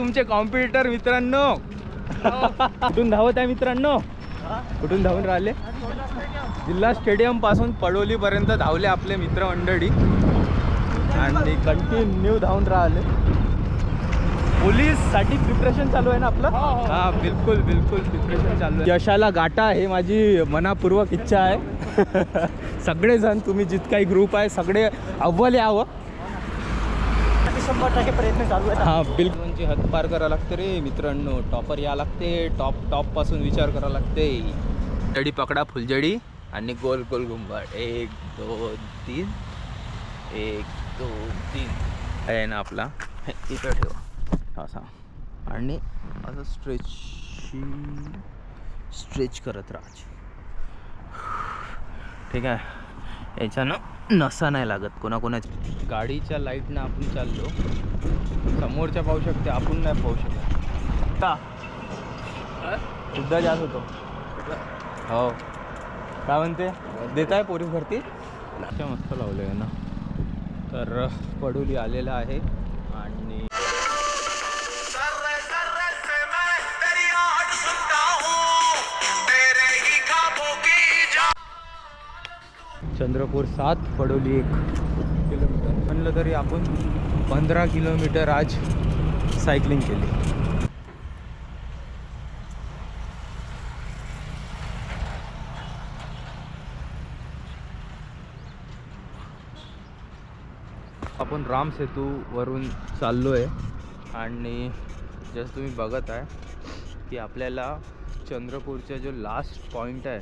तुमचे कॉम्पिटिटर मित्रांनो. कुठून धावत आहे मित्रांनो? कुठून धावून राहिले? जिल्हा स्टेडियम पासून पडोली पर्यंत धावले आपले मित्रमंडळी आणि कंटिन्यू धावून राहिले. पोलीस साठी प्रिपरेशन चालू आहे ना आपलं? हा बिलकुल बिलकुल प्रिपरेशन चालू आहे. यशाला गाठा हे माझी मनापूर्वक इच्छा आहे. सगळेजण तुम्ही जितकाही ग्रुप आहे सगळे अव्वल यावं 100% प्रयत्न चालू आहे. हा बिलकुल हद पार करावं लागते रे मित्रांनो. टॉपर या लागते. टॉप पासून विचार करावा लागते. जडी पकडा फुलजडी आणि गोल गोल घुंबड. 1 2 3 1 2 3 आहे ना आपला. इथं ठेवा असा आणि असं स्ट्रेच करत राहायचे. ठीक आहे. याच्यानं नसा नाही लागत कोणाकोणाची. गाडीच्या लाईटनं आपण चाललो. समोरच्या पाहू शकते, आपण नाही पाहू शकत का? सुद्धा जात होतो. हो काय म्हणते? देत आहे पोलीस भरती. मस्त लावलं आहे ना. तर पडोली आलेला आहे आणि चंद्रपूर 7 पडोली 1 किलोमीटर म्हणलं तरी आपण 15 किलोमीटर आज सायकलिंग केली. आपण राम सेतूवरून चाललो आहे आणि जसं तुम्ही बघत आहे की आपल्याला चंद्रपूरचा जो लास्ट पॉईंट आहे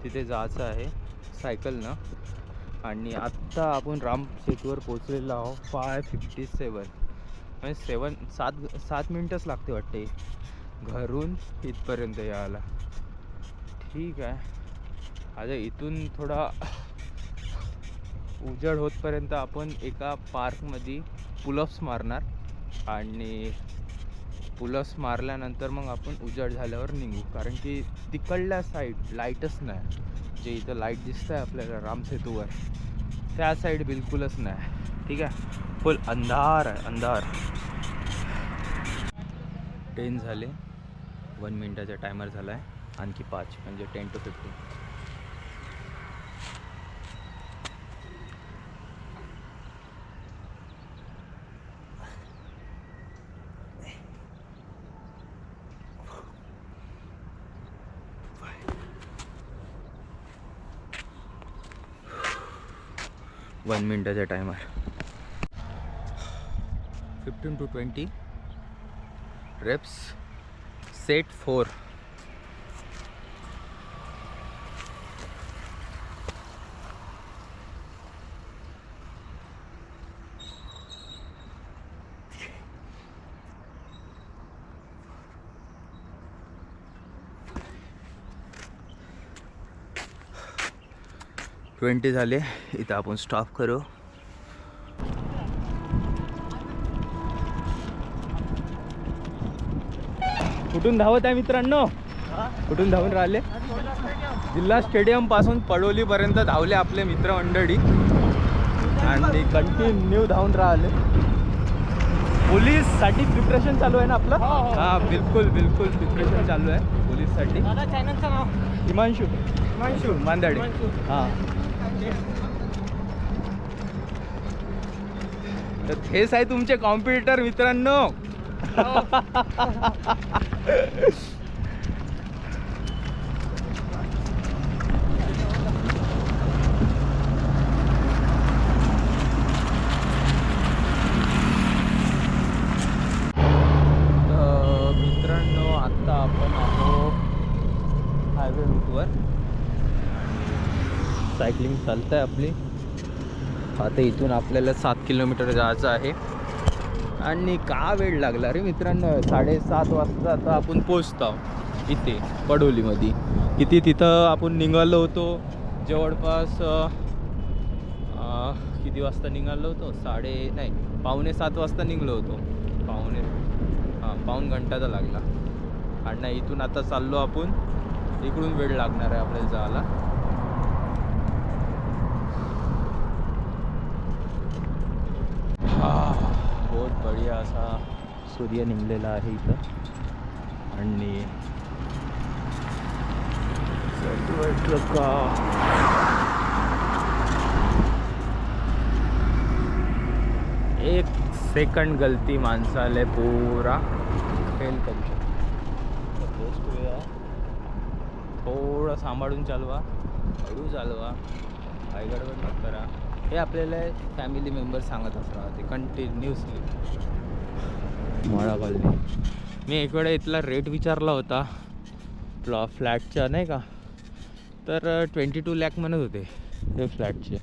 तिथे जायचं आहे सायकलनं. आणि आत्ता आपण राम सेतूवर पोचलेलो आहोत. 5:57 म्हणजे 7 मिनटंच लागते वाटते घरून इथपर्यंत यायला. ठीक आहे. आता इथून थोडा उजेड होतपर्यंत आपण एका पार्कमध्ये पुलअप्स मारणार आणि पुलअप्स मारल्यानंतर मग आपण उजेड झाल्यावर निघू. कारण की तिकडल्या साईड लाईटच नाही. जे इथं लाईट दिसतं आहे आपल्याला राम सेतूवर त्या साईड बिलकुलच नाही. ठीक आहे. फुल अंधार आहे अंधार. 10 झाले. 1 मिनिटाचा टायमर झाला आहे. आणखी 5 म्हणजे 10 to 15. वन मिनिटाचा टायमर. 15 to 20 reps. Set 4. झाले. इथं आपण स्टॉप करू. कुठून धावत आहे मित्रांनो? कुठून धावून राहिले? जिल्हा स्टेडियम पासून पडोली पर्यंत धावले आपले मित्रमंडळी आणि कंटिन्यू धावून राहिले. पोलीस साठी प्रिपरेशन चालू आहे ना आपलं? हा बिलकुल बिलकुल प्रिपरेशन चालू आहे पोलीस साठी. चॅनलचं नाव हिमांशू मांदाडे. हां तर हेच आहे तुमचे कॉम्पिटिटर मित्रांनो. मित्रांनो आत्ता आपण आहोत हायवे रूटवर. सायकलिंग चालत आहे आपली. आता इथून आपल्याला 7 किलोमीटर जायचं आहे आणि का वेळ लागला रे मित्रांनो. 7:30 वाजता आता आपण पोचतो इथे पडोलीमध्ये. किती तिथं आपण निघालो होतो जवळपास किती वाजता निघालो होतो? 7:45 वाजता निघलो होतो. पाऊण घंटाचा लागला. आणि इथून आता चाललो आपण. इकडून वेळ लागणार आहे आपल्याला जायला. बहुत बढ़िया सा सूर्य निघलेला आहे इथं आणि एक सेकंड गलती माणसाले पूरा फेल करू शकतो. बेस्ट वे आहे थोडं सांभाळून चालवा, हळू चालवा, काय गडबड न करा. हे आपल्याला फॅमिली मेंबर सांगत असणार ते कंटिन्युअसली. माळा कॉलनी मी एक वेळा इथला रेट विचारला होता फ्लॅटच्या नाही का, तर 22 लाख म्हणत होते ते फ्लॅटचे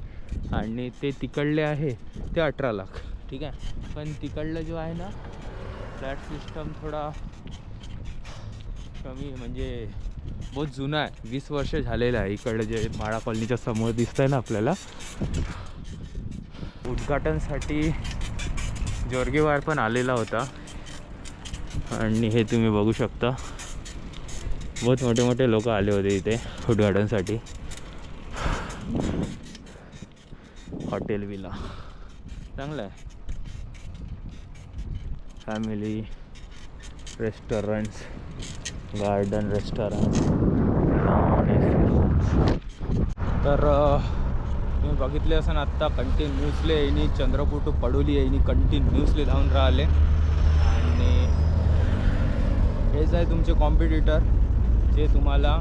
आणि ते तिकडले आहे ते 18 लाख. ठीक आहे, पण तिकडलं जो आहे ना फ्लॅट सिस्टम थोडा कमी म्हणजे बहुत जुना आहे, 20 वर्ष झालेलं आहे. इकडलं जे माळा कॉलनीच्या समोर दिसतंय ना आपल्याला, उद्घाटनसाठी जोरगेवार पण आलेला होता आणि हे तुम्ही बघू शकता बहुत मोठे मोठे लोक आले होते इथे उद्घाटनसाठी. हॉटेल विला चांगलं आहे, फॅमिली रेस्टॉरंट्स, गार्डन रेस्टॉरंट. तर तुम्ही बघितले असं आत्ता continuously येईनी Chandrapur to Padoli येईनी continuously धावून राहिले आणि हेच आहे तुमचे कॉम्पिटिटर जे तुम्हाला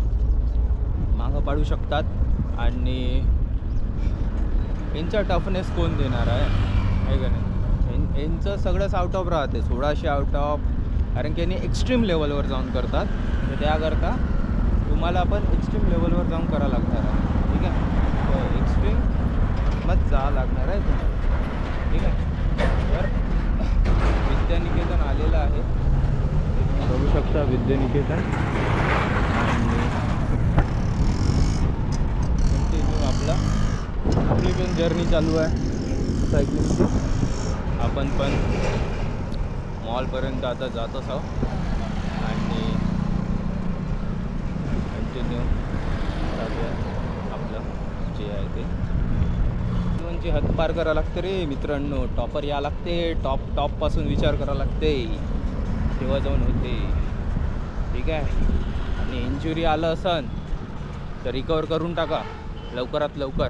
मागं पाडू शकतात. आणि यांचा टफनेस कोण देणार आहे का नाही. यांचं सगळंच आउट ऑफ राहते, 1600 आउट ऑफ, कारण की यांनी एक्स्ट्रीम लेवलवर जाऊन करतात. तर त्याकरता तुम्हाला पण एक्स्ट्रीम लेवलवर जाऊन करावं लागणार आहे. ठीक आहे, तर एक्स्ट्रीम मग जावं लागणार आहे तुम्हाला. ठीक आहे, तर विद्यानिकेतन आलेलं आहे, तुम्ही बघू शकता विद्यानिकेतन. कंटिन्यू आपली पण जर्नी चालू आहे सायकलिंगची. आपण पण मॉलपर्यंत आता जातच आहोत आणि कंटिन्यू चालू आहे आपलं जे आहे ते. जीवनची हद पार करावं लागतं रे मित्रांनो, टॉपर या लागते, टॉपपासून विचार करावं लागते तेव्हा जाऊन होते. ठीक आहे, आणि इंजुरी आलं असन तर रिकवर करून टाका लवकरात लवकर.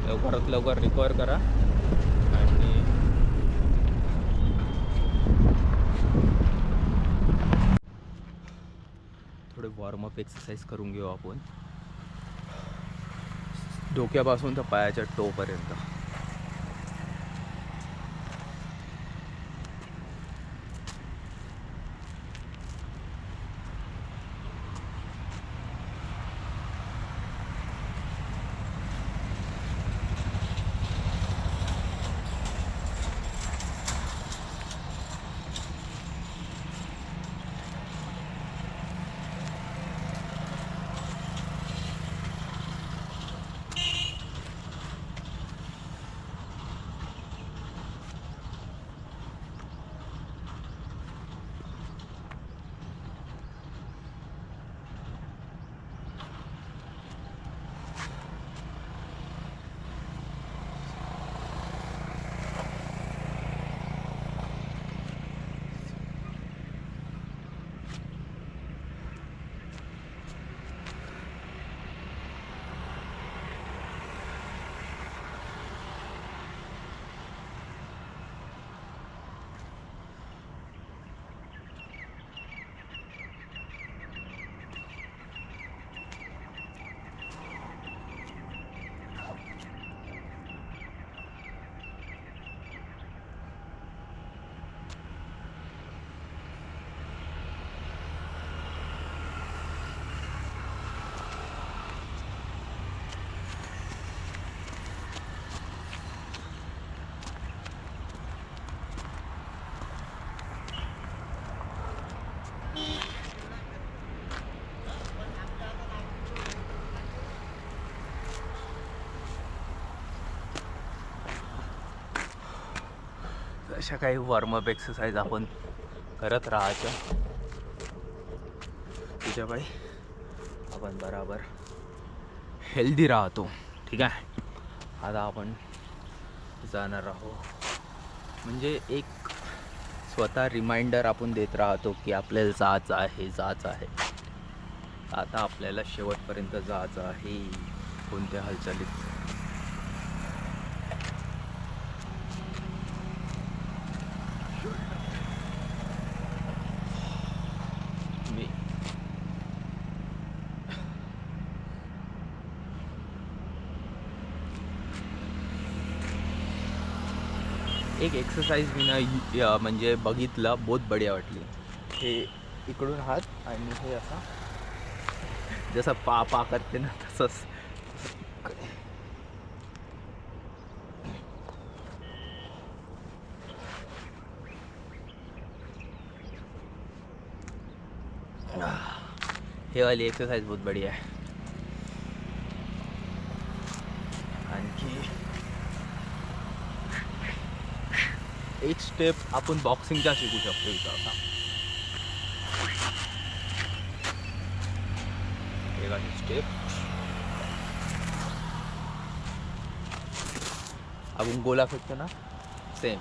लवकरात लवकर रिकवर करा आणि थोडे वॉर्मअप एक्सरसाइज करून घेऊ आपण, डोक्यापासून तर पायाच्या टोपर्यंत. अशा काही वॉर्मअप एक्सरसाइज आपण करत राहायचं, त्याच्या पायी आपण बराबर हेल्दी राहतो. ठीक आहे. आता आपण जाणार आहोत. म्हणजे एक स्वतः रिमाइंडर आपण देत राहतो की आपल्याला जायचं आहे. आता आपल्याला शेवटपर्यंत जायचं आहे कोणत्या हालचालीत. एक एक्सरसाइज मी ना म्हणजे बघितलं, बहुत बढिया वाटली. हे इकडून हात आणि हे असा जसं पा करते ना तसंच. हे वाली एक्सरसाइज बहुत बढ़िया है. आणखी एक स्टेप आपण बॉक्सिंगचा शिकू शकतो इथं. आता एक अशी स्टेप आपण गोला फेकतो ना, सेम.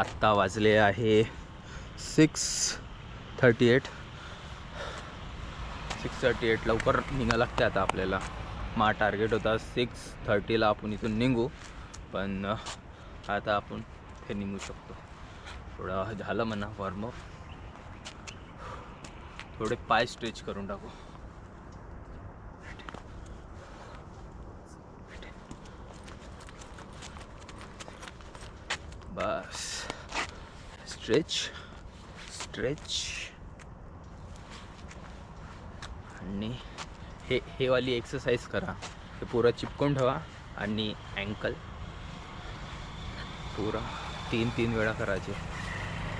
आत्ता वाजले आहे 6:38. लवकर निघायला लागते आता आपल्याला. मा टार्गेट होता 6:30ला आपण इथून निघू, पण आता आपण हे निघू शकतो. थोडं झालं म्हणा वॉर्मअप. थोडे पाय स्ट्रेच करून टाकू. बस स्ट्रेच आणि हे वाली एक्सरसाइज करा. हे पुरा चिपकून ठेवा आणि अँकल पुरा 3 वेळा करायचे.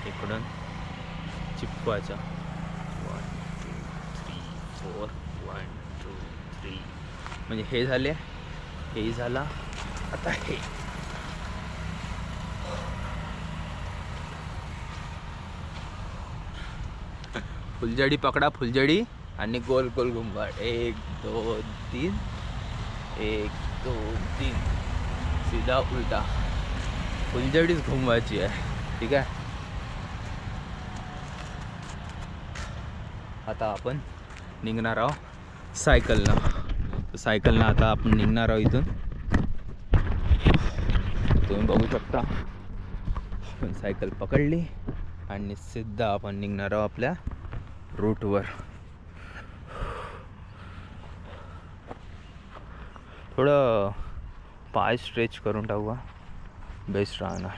इकडून चिपकवायचा. 1 2 3 4 1 2 3. म्हणजे हे झाले, हेही झाला. आता हे फुलझडी पकडा, फुलझडी आणि गोल गोल घुमवा. 1 2 3 1 2 3. सीधा उलटा फुलझडीच घुमवायची आहे. ठीक आहे. आता आपण निघणार आहोत सायकलनं. आता आपण निघणार आहोत इथून. तुम्ही बघू शकता आपण सायकल पकडली आणि सिद्धा आपण निघणार आहोत आपल्या रूटवर. थोडं पाय स्ट्रेच करून टाकू, बेस्ट राहणार.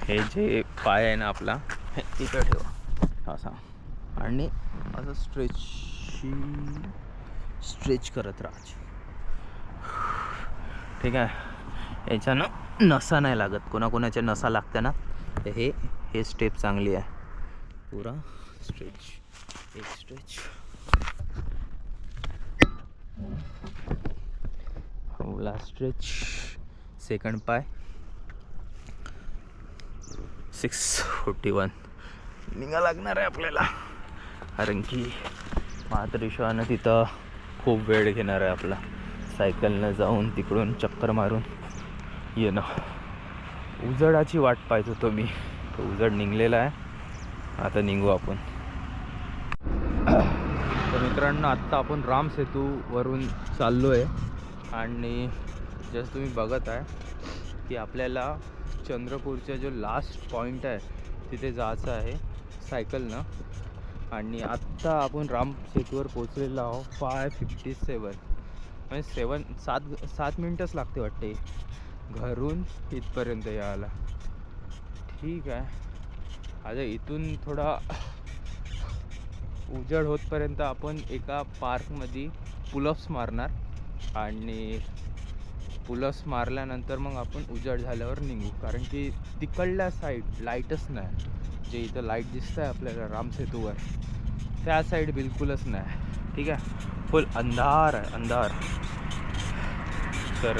हे जे पाय आहे ना आपला, हे इथं ठेवा असा आणि असं स्ट्रेच करत राहायचे. ठीक आहे. याच्यानं नसा नाही लागत. कोणाकोणाच्या नसा लागते ना, तर हे स्टेप चांगली आहे. पुरा स्ट्रेच, एक स्ट्रेच. पहिला स्ट्रेच, सेकंड पाय. 6:41 निघा लागणार आहे आपल्याला, कारण की मातृश्वानं तिथं खूप वेळ घेणार आहे आपला. सायकलनं जाऊन तिकडून चक्कर मारून येणं. उजडाची वाट पाहत होतो मी, तो उजड निघलेला आहे. आता निघू आपण. तर मित्रांनो, आत्ता आपण राम सेतूवरून चाललो आहे आणि जसं तुम्ही बघत आहे की आपल्याला चंद्रपूरचा जो लास्ट पॉईंट आहे तिथे जायचं आहे सायकलनं. आणि आत्ता आपण राम सेतूवर पोचलेलो आहोत. 5:57 म्हणजे 7 मिनटंच लागते वाटते घरून इथपर्यंत यायला. ठीक आहे. आता इथून थोडा उजड होतपर्यंत आपण एका पार्कमध्ये पुलअप्स मारणार आणि पुलअप्स मारल्यानंतर मग आपण उजड झाल्यावर निघू. कारण की तिकडल्या साईड लाईटच नाही. जे इथं लाईट दिसतं आहे आपल्याला राम सेतूवर, त्या साईड बिलकुलच नाही. ठीक आहे, फुल अंधार आहे, अंधार. तर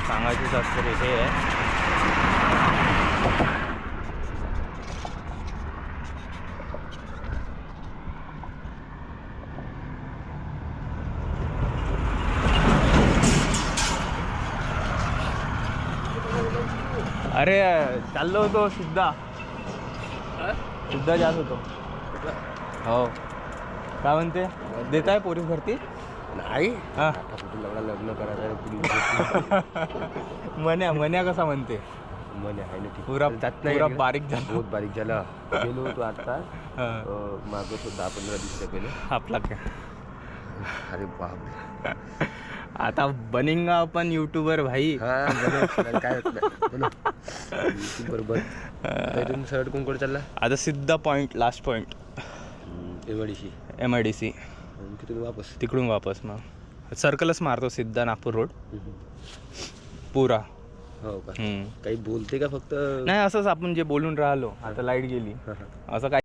सांगायचं जास्त हे आहे. अरे चाललो होतो सिद्धा जात होतो. हो, काय म्हणते, देत आहे पोरी भरती? नाही, हा. लग्न करायचं. मन्या कसा म्हणते? मन आहे ना, पुरा जात नाही, पुरा बारीक झाला. बहुत बारीक झाला. गेलो होतो आता हा. मागं तो 10-15 दिवसा पहिले. आपला काय, अरे बाप, आता बनेंगा आपण यूट्यूबर भाई. हा बरं, काय होत नाही, बोलो. बरोबर. इथून सरळ कोणकडे चालला? आता सिद्धा point, last point MIDC. MIDC. तिथून वापस. तिकडून वापस मग सर्कलच मारतो सिद्धा नागपूर रोड पुरा. हो का? काही बोलते का फक्त? नाही, असंच आपण जे बोलून राहिलो. आता लाईट गेली, हा, हा. असं काय